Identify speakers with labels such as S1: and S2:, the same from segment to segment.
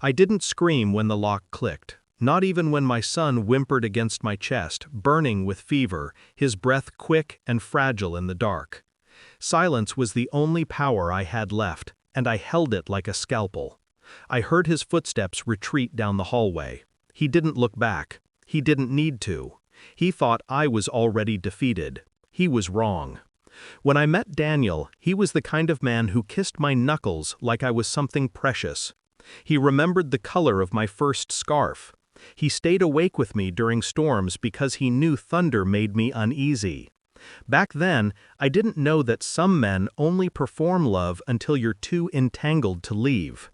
S1: I didn't scream when the lock clicked, not even when my son whimpered against my chest, burning with fever, his breath quick and fragile in the dark. Silence was the only power I had left, and I held it like a scalpel. I heard his footsteps retreat down the hallway. He didn't look back. He didn't need to. He thought I was already defeated. He was wrong. When I met Daniel, he was the kind of man who kissed my knuckles like I was something precious. He remembered the color of my first scarf. He stayed awake with me during storms because he knew thunder made me uneasy. Back then, I didn't know that some men only perform love until you're too entangled to leave.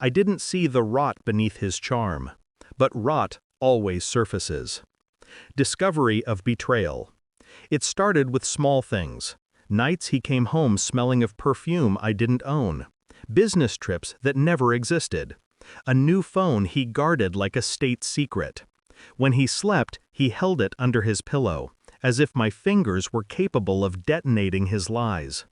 S1: I didn't see the rot beneath his charm. But rot always surfaces. Discovery of betrayal. It started with small things. Nights he came home smelling of perfume I didn't own. Business trips that never existed. A new phone he guarded like a state secret. When he slept, he held it under his pillow, as if my fingers were capable of detonating his lies.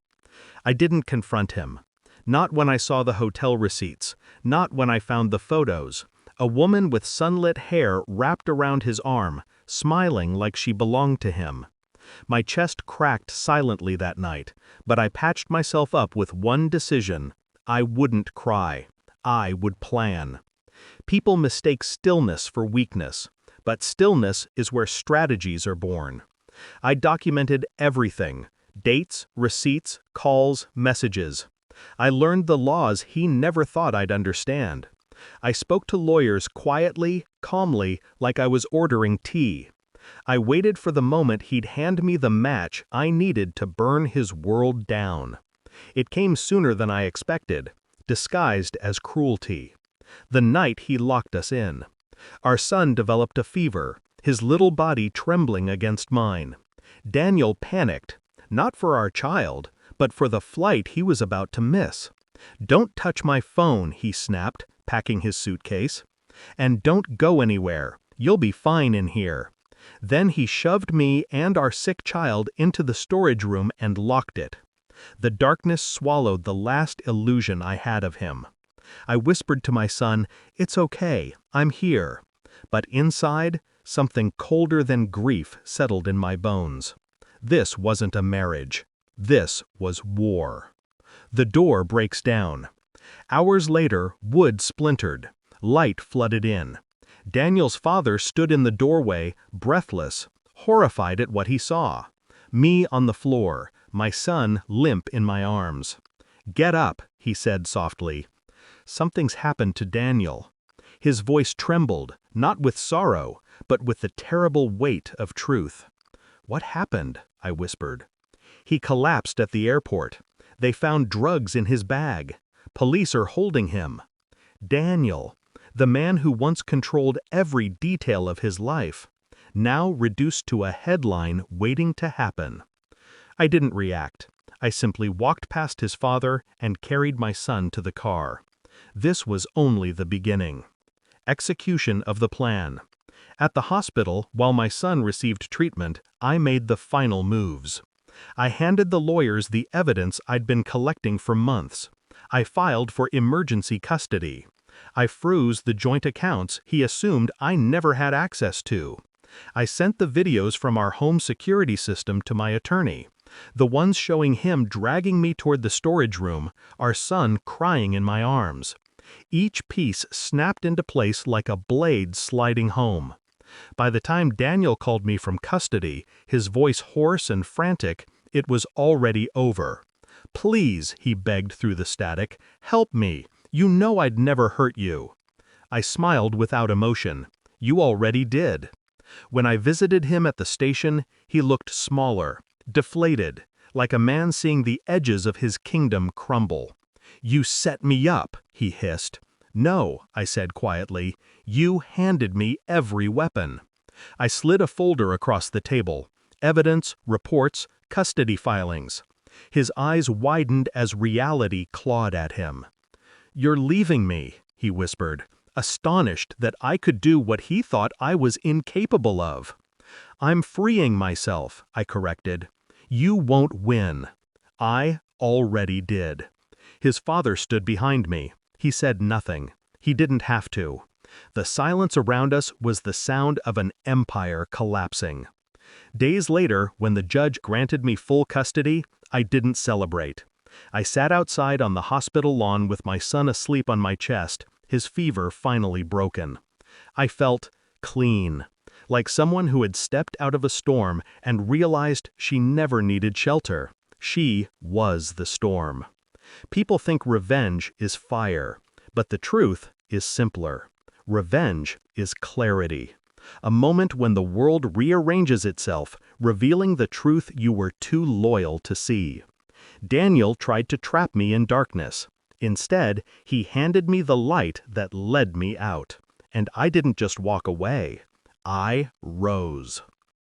S1: I didn't confront him. Not when I saw the hotel receipts. Not when I found the photos. A woman with sunlit hair wrapped around his arm, smiling like she belonged to him. My chest cracked silently that night, but I patched myself up with one decision. I wouldn't cry. I would plan. People mistake stillness for weakness, but stillness is where strategies are born. I documented everything: dates, receipts, calls, messages. I learned the laws he never thought I'd understand. I spoke to lawyers quietly, calmly, like I was ordering tea. I waited for the moment he'd hand me the match I needed to burn his world down. It came sooner than I expected, disguised as cruelty. The night he locked us in. Our son developed a fever, his little body trembling against mine. Daniel panicked, not for our child, but for the flight he was about to miss. "Don't touch my phone," he snapped, packing his suitcase. "And don't go anywhere. You'll be fine in here." Then he shoved me and our sick child into the storage room and locked it. The darkness swallowed the last illusion I had of him. I whispered to my son, "It's okay, I'm here." But inside, something colder than grief settled in my bones. This wasn't a marriage. This was war. The door breaks down. Hours later, wood splintered. Light flooded in. Daniel's father stood in the doorway, breathless, horrified at what he saw. Me on the floor, my son limp in my arms. "Get up," he said softly. "Something's happened to Daniel." His voice trembled, not with sorrow, but with the terrible weight of truth. "What happened?" I whispered. "He collapsed at the airport. They found drugs in his bag. Police are holding him." Daniel, the man who once controlled every detail of his life, now reduced to a headline waiting to happen. I didn't react. I simply walked past his father and carried my son to the car. This was only the beginning. Execution of the plan. At the hospital, while my son received treatment, I made the final moves. I handed the lawyers the evidence I'd been collecting for months. I filed for emergency custody. I froze the joint accounts he assumed I never had access to. I sent the videos from our home security system to my attorney, the ones showing him dragging me toward the storage room, our son crying in my arms. Each piece snapped into place like a blade sliding home. By the time Daniel called me from custody, his voice hoarse and frantic, it was already over. "Please," he begged through the static, "help me. You know I'd never hurt you." I smiled without emotion. "You already did." When I visited him at the station, he looked smaller, deflated, like a man seeing the edges of his kingdom crumble. "You set me up," he hissed. "No," I said quietly, "you handed me every weapon." I slid a folder across the table. Evidence, reports, custody filings. His eyes widened as reality clawed at him. "You're leaving me," he whispered, astonished that I could do what he thought I was incapable of. "I'm freeing myself," I corrected. "You won't win." I already did. His father stood behind me. He said nothing. He didn't have to. The silence around us was the sound of an empire collapsing. Days later, when the judge granted me full custody, I didn't celebrate. I sat outside on the hospital lawn with my son asleep on my chest, his fever finally broken. I felt clean, like someone who had stepped out of a storm and realized she never needed shelter. She was the storm. People think revenge is fire, but the truth is simpler. Revenge is clarity. A moment when the world rearranges itself, revealing the truth you were too loyal to see. Daniel tried to trap me in darkness. Instead, he handed me the light that led me out. And I didn't just walk away. I rose.